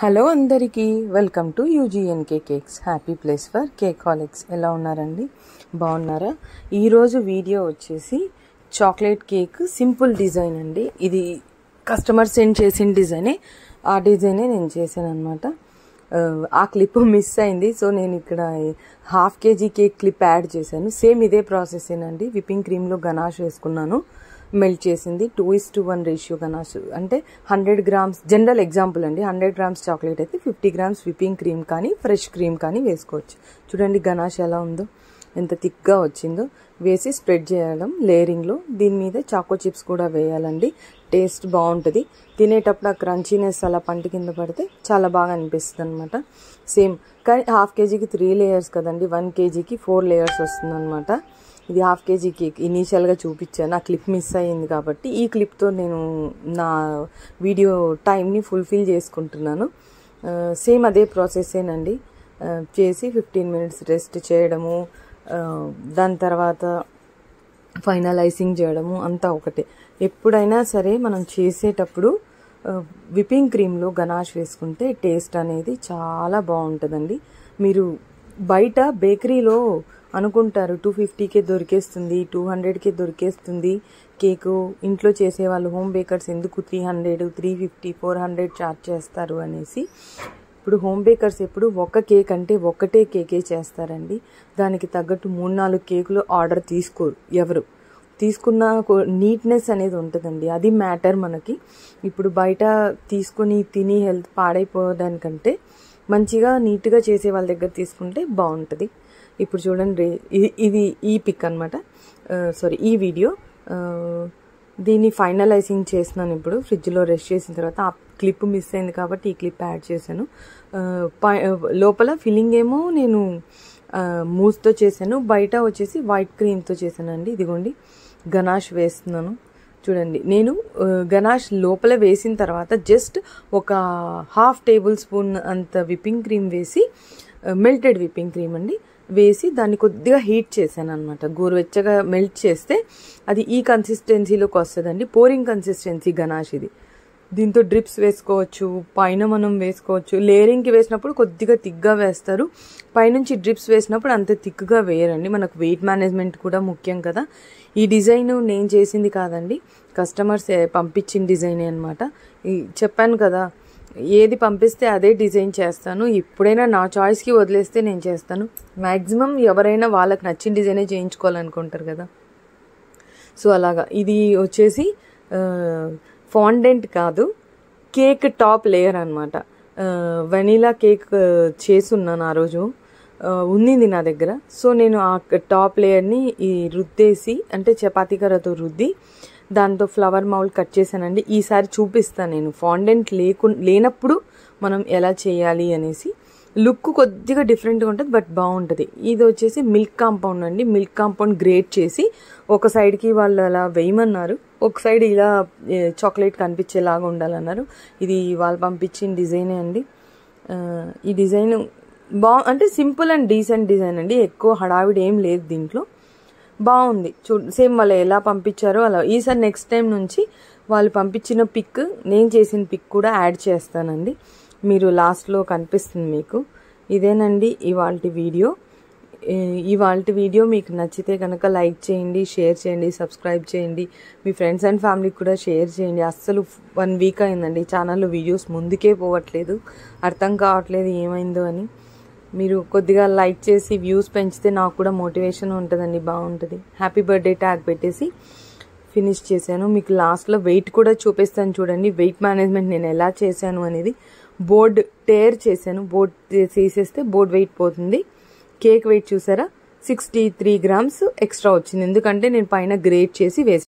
Hello అందరికీ welcome to యూజీఎన్కే cakes, happy place for cakeholics. ఎలా ఉన్నారండి? బాగున్నారా? ఈరోజు వీడియో వచ్చేసి చాక్లెట్ కేక్ సింపుల్ డిజైన్ అండి. ఇది కస్టమర్ సెండ్ చేసిన డిజైనే, ఆ డిజైనే నేను చేశాను అనమాట. ఆ క్లిప్ మిస్ అయింది, సో నేను ఇక్కడ ½ kg కేక్ క్లిప్ యాడ్ చేశాను. సేమ్ ఇదే ప్రాసెసేనండి. విప్పింగ్ క్రీమ్లో గనాష్ వేసుకున్నాను, మెల్ట్ చేసింది. 2:1 రేషియో గనాష్ అంటే 100 grams జనరల్ ఎగ్జాంపుల్ అండి. 100 grams చాక్లెట్ అయితే 50 grams విప్పింగ్ క్రీమ్ కానీ ఫ్రెష్ క్రీమ్ కానీ వేసుకోవచ్చు. చూడండి గనాష్ ఎలా ఉందో, ఎంత థిక్గా వచ్చిందో. వేసి స్ప్రెడ్ చేయడం లేయరింగ్లో. దీని మీద చాకో చిప్స్ కూడా వేయాలండి, టేస్ట్ బాగుంటుంది. తినేటప్పుడు ఆ క్రంచీనెస్ అలా పంట కింద పడితే చాలా బాగా అనిపిస్తుంది అనమాట. సేమ్ కానీ ½ kgకి 3 layers కదండి, 1 kgకి 4 layers వస్తుంది అనమాట. ఇది ½ kg కేక్ ఇనీషియల్గా చూపించాను, ఆ క్లిప్ మిస్ అయ్యింది కాబట్టి ఈ క్లిప్తో నేను నా వీడియో టైంని ఫుల్ఫిల్ చేసుకుంటున్నాను. సేమ్ అదే ప్రాసెసేనండి. చేసి 15 minutes రెస్ట్ చేయడము, దాని తర్వాత ఫైనలైజింగ్ చేయడము అంతా ఒకటే. ఎప్పుడైనా సరే మనం చేసేటప్పుడు విప్పింగ్ క్రీమ్లో గనాష్ వేసుకుంటే టేస్ట్ అనేది చాలా బాగుంటుందండి. మీరు బయట బేకరీలో అనుకుంటారు 250కే దొరికేస్తుంది, 200కే దొరికేస్తుంది కేకు. ఇంట్లో చేసేవాళ్ళు హోమ్ బేకర్స్ ఎందుకు 300, 350, 400 ఛార్జ్ చేస్తారు అనేసి. ఇప్పుడు హోమ్ బేకర్స్ ఎప్పుడు ఒక కేక్ అంటే ఒకటే కేకే చేస్తారండి. దానికి తగ్గట్టు 3-4 కేకులు ఆర్డర్ తీసుకోరు ఎవరు. తీసుకున్న నీట్నెస్ అనేది ఉంటుందండి, అది మ్యాటర్ మనకి. ఇప్పుడు బయట తీసుకొని తిని హెల్త్ పాడైపోవడానికంటే మంచిగా నీట్గా చేసే వాళ్ళ దగ్గర తీసుకుంటే బాగుంటుంది. ఇప్పుడు చూడండి, ఇది ఈ పిక్ అనమాట, సారీ ఈ వీడియో. దీన్ని ఫైనలైజింగ్ చేస్తున్నాను ఇప్పుడు. ఫ్రిడ్జ్లో రెస్ట్ చేసిన తర్వాత ఆ క్లిప్ మిస్ అయింది కాబట్టి ఈ క్లిప్ యాడ్ చేశాను. లోపల ఫిల్లింగ్ ఏమో నేను మూస్తో చేశాను, బయట వచ్చేసి వైట్ క్రీమ్తో చేశానండి. ఇదిగోండి గనాష్ వేస్తున్నాను. చూడండి, నేను గనాష్ లోపల వేసిన తర్వాత జస్ట్ ఒక ½ tablespoon అంత విప్పింగ్ క్రీమ్ వేసి, మెల్టెడ్ విప్పింగ్ క్రీమ్ అండి వేసి దాన్ని కొద్దిగా హీట్ చేశాను అనమాట. గోరువెచ్చగా మెల్ట్ చేస్తే అది ఈ కన్సిస్టెన్సీలోకి వస్తుందండి, పోరింగ్ కన్సిస్టెన్సీ గనాష్ ఇది. దీంతో డ్రిప్స్ వేసుకోవచ్చు, పైన మనం వేసుకోవచ్చు. లేయరింగ్కి వేసినప్పుడు కొద్దిగా థిక్గా వేస్తారు, పైనుంచి డ్రిప్స్ వేసినప్పుడు అంత థిక్గా వేయరండి. మనకు వెయిట్ మేనేజ్మెంట్ కూడా ముఖ్యం కదా. ఈ డిజైన్ నేను చేసింది కాదండి, కస్టమర్స్ పంపించిన డిజైనే అనమాట. చెప్పాను కదా, ఏది పంపిస్తే అదే డిజైన్ చేస్తాను. ఎప్పుడైనా నా చాయిస్కి వదిలేస్తే నేను చేస్తాను. మ్యాక్సిమం ఎవరైనా వాళ్ళకి నచ్చిన డిజైనే చేయించుకోవాలనుకుంటారు కదా, సో అలాగా. ఇది వచ్చేసి ఫాండెంట్ కాదు, కేక్ టాప్ లేయర్ అనమాట. వెనీలా కేక్ చేసున్నాను ఆ రోజు, ఉన్నింది నా దగ్గర. సో నేను ఆ టాప్ లేయర్ని రుద్దేసి, అంటే చపాతీ కర్రతో రుద్ది దాంతో ఫ్లవర్ మౌల్డ్ కట్ చేశానండి. ఈసారి చూపిస్తాను నేను ఫాండెంట్ లేనప్పుడు మనం ఎలా చేయాలి అనేసి. లుక్ కొద్దిగా డిఫరెంట్గా ఉంటుంది, బట్ బాగుంటుంది. ఇది వచ్చేసి మిల్క్ కాంపౌండ్ అండి. మిల్క్ కాంపౌండ్ గ్రేట్ చేసి ఒక సైడ్కి వాళ్ళు అలా వేయమన్నారు, ఒక సైడ్ ఇలా చాక్లెట్ కనిపించేలాగా ఉండాలన్నారు. ఇది వాళ్ళు పంపించిన డిజైనే అండి. ఈ డిజైన్ అంటే సింపుల్ అండ్ డీసెంట్ డిజైన్ అండి, ఎక్కువ హడావిడి ఏం లేదు దీంట్లో. బాగుంది. సేమ్ వాళ్ళు ఎలా పంపించారో అలా. ఈసారి నెక్స్ట్ టైం నుంచి వాళ్ళు పంపించిన పిక్, నేను చేసిన పిక్ కూడా యాడ్ చేస్తానండి. మీరు లాస్ట్లో కనిపిస్తుంది మీకు. ఇదేనండి ఇవాల్టి వీడియో. ఇవాల్టి వీడియో మీకు నచ్చితే కనుక లైక్ చేయండి, షేర్ చేయండి, సబ్స్క్రైబ్ చేయండి. మీ ఫ్రెండ్స్ అండ్ ఫ్యామిలీకి కూడా షేర్ చేయండి. అస్సలు 1 week అయిందండి ఛానల్లో వీడియోస్ ముందుకే పోవట్లేదు, అర్థం కావట్లేదు ఏమైందో అని. మీరు కొద్దిగా లైక్ చేసి వ్యూస్ పెంచితే నాకు కూడా మోటివేషన్ ఉంటుందండి, బాగుంటుంది. హ్యాపీ బర్త్డే ట్యాగ్ పెట్టేసి ఫినిష్ చేశాను. మీకు లాస్ట్లో వెయిట్ కూడా చూపిస్తాను చూడండి, వెయిట్ మేనేజ్మెంట్ నేను ఎలా చేశాను అనేది. బోర్డ్ టేర్ చేశాను, బోర్డ్ తీసేస్తే బోర్డ్ వెయిట్ పోతుంది. కేక్ వెయిట్ చూసారా, 63 grams ఎక్స్ట్రా వచ్చింది, ఎందుకంటే నేను పైన గ్రేట్ చేసి వేసాను.